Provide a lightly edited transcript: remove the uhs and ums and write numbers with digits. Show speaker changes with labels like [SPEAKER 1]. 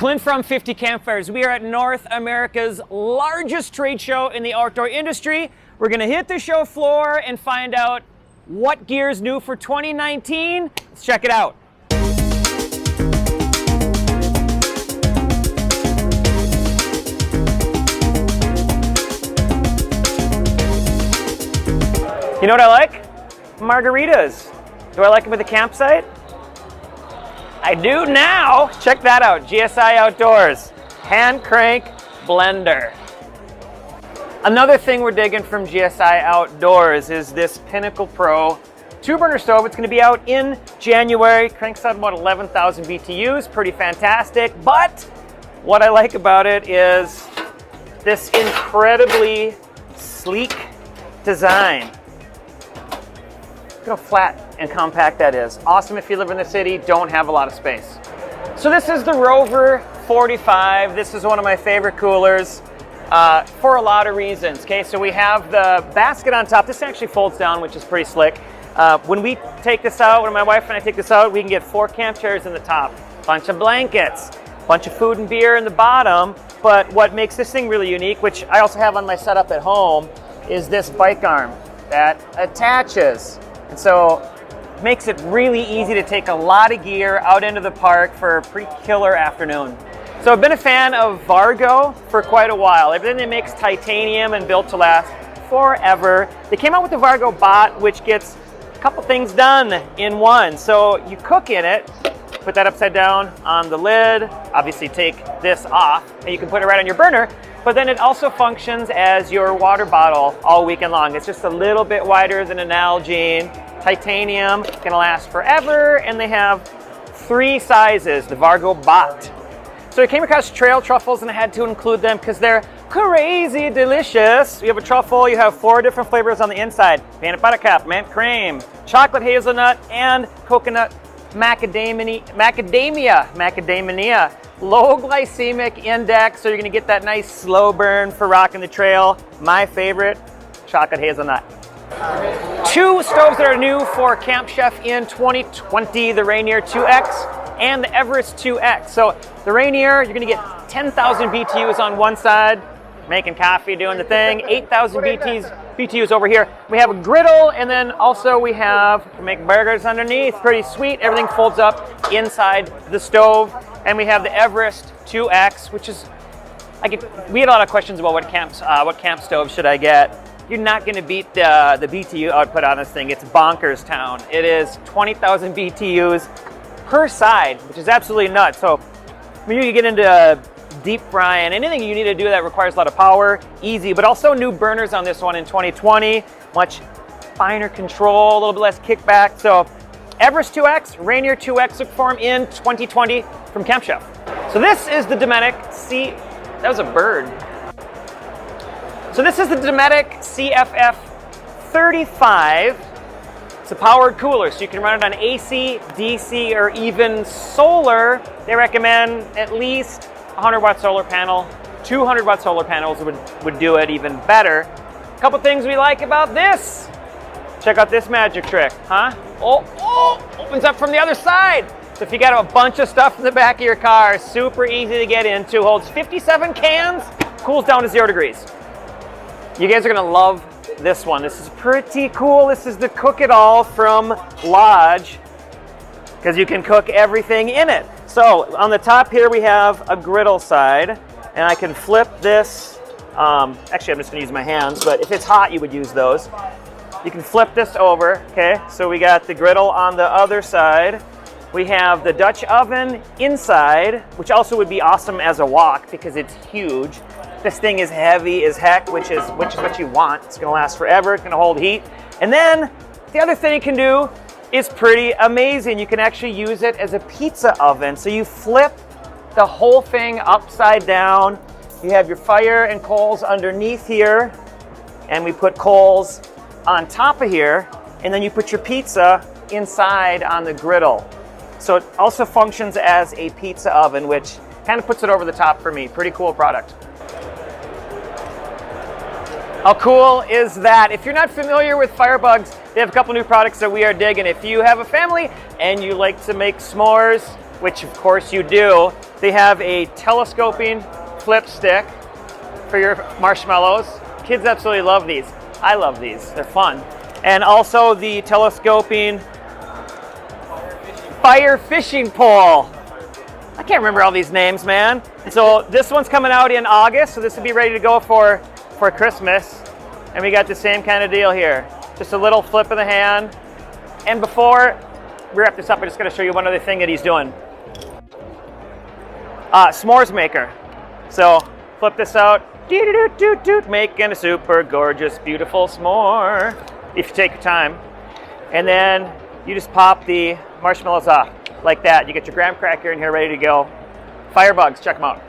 [SPEAKER 1] Clint from 50 Campfires. We are at North America's largest trade show in the outdoor industry. We're gonna hit the show floor and find out what gear is new for 2019. Let's check it out. You know what I like? Margaritas. Do I like them at the campsite? I do now. Check that out. GSI Outdoors. Hand crank blender. Another thing we're digging from GSI Outdoors is this Pinnacle Pro 2-burner stove. It's going to be out in January. Cranks out about 11,000 BTUs. Pretty fantastic. But what I like about it is this incredibly sleek design. Look how flat and compact that is. Awesome if you live in the city, don't have a lot of space. So this is the Rovr 45. This is one of my favorite coolers for a lot of reasons. Okay, so we have the basket on top. This actually folds down, which is pretty slick. When we take this out, when my wife and I take this out, we can get 4 camp chairs in the top, bunch of blankets, bunch of food and beer in the bottom. But what makes this thing really unique, which I also have on my setup at home, is this bike arm that attaches. And so it makes it really easy to take a lot of gear out into the park for a pretty killer afternoon. So I've been a fan of Vargo for quite a while. Everything they make is titanium and built to last forever. They came out with the Vargo BOT, which gets a couple things done in one. So you cook in it, put that upside down on the lid, obviously take this off, and you can put it right on your burner. But then it also functions as your water bottle all weekend long. It's just a little bit wider than an Nalgene. Titanium, gonna last forever, and they have 3 sizes, the Vargo BOT. So I came across trail truffles and I had to include them because they're crazy delicious. You have a truffle, you have 4 different flavors on the inside. Peanut butter cup, mint cream, chocolate hazelnut, and coconut macadamia. Low glycemic index, so you're gonna get that nice slow burn for rocking the trail. My favorite, chocolate hazelnut. 2 stoves that are new for Camp Chef in 2020, the Rainier 2X and the Everest 2X. So the Rainier, you're gonna get 10,000 BTUs on one side, making coffee, doing the thing, 8,000 BTUs over here. We have a griddle, and then also we make burgers underneath, pretty sweet. Everything folds up inside the stove. And we have the Everest 2X, which is, we had a lot of questions about what camp stove should I get. You're not gonna beat the BTU output on this thing. It's bonkers town. It is 20,000 BTUs per side, which is absolutely nuts. So when you get into deep frying, anything you need to do that requires a lot of power, easy, but also new burners on this one in 2020, much finer control, a little bit less kickback. So Everest 2X, Rainier 2X, look for them in 2020 from Camp Chef. So this is the Dometic that was a bird. So this is the Dometic CF35. It's a powered cooler, so you can run it on AC, DC, or even solar. They recommend at least 100-watt solar panel. 200-watt solar panels would do it even better. A couple things we like about this. Check out this magic trick, huh? Oh, opens up from the other side. So if you got a bunch of stuff in the back of your car, super easy to get into. Holds 57 cans, cools down to 0 degrees. You guys are gonna love this one. This is pretty cool. This is the Cook It All from Lodge, because you can cook everything in it. So on the top here we have a griddle side, and I can flip this. Actually, I'm just gonna use my hands, but if it's hot, you would use those. You can flip this over, okay? So we got the griddle on the other side. We have the Dutch oven inside, which also would be awesome as a wok because it's huge. This thing is heavy as heck, which is what you want. It's gonna last forever, it's gonna hold heat. And then the other thing you can do is pretty amazing. You can actually use it as a pizza oven. So you flip the whole thing upside down. You have your fire and coals underneath here, and we put coals on top of here, and then you put your pizza inside on the griddle. So it also functions as a pizza oven, which kind of puts it over the top for me. Pretty cool product. How cool is that? If you're not familiar with Firebuggz, they have a couple new products that we are digging. If you have a family and you like to make s'mores, which of course you do, they have a telescoping flip stick for your marshmallows. Kids absolutely love these. I love these, they're fun. And also the telescoping fire fishing pole. I can't remember all these names, man. So this one's coming out in August, so this will be ready to go for Christmas. And we got the same kind of deal here. Just a little flip of the hand. And before we wrap this up, I'm just gonna show you one other thing that he's doing. S'mores maker. So flip this out, making a super gorgeous, beautiful s'more, if you take your time. And then you just pop the marshmallows off like that. You get your graham cracker in here ready to go. FireBuggz, check them out.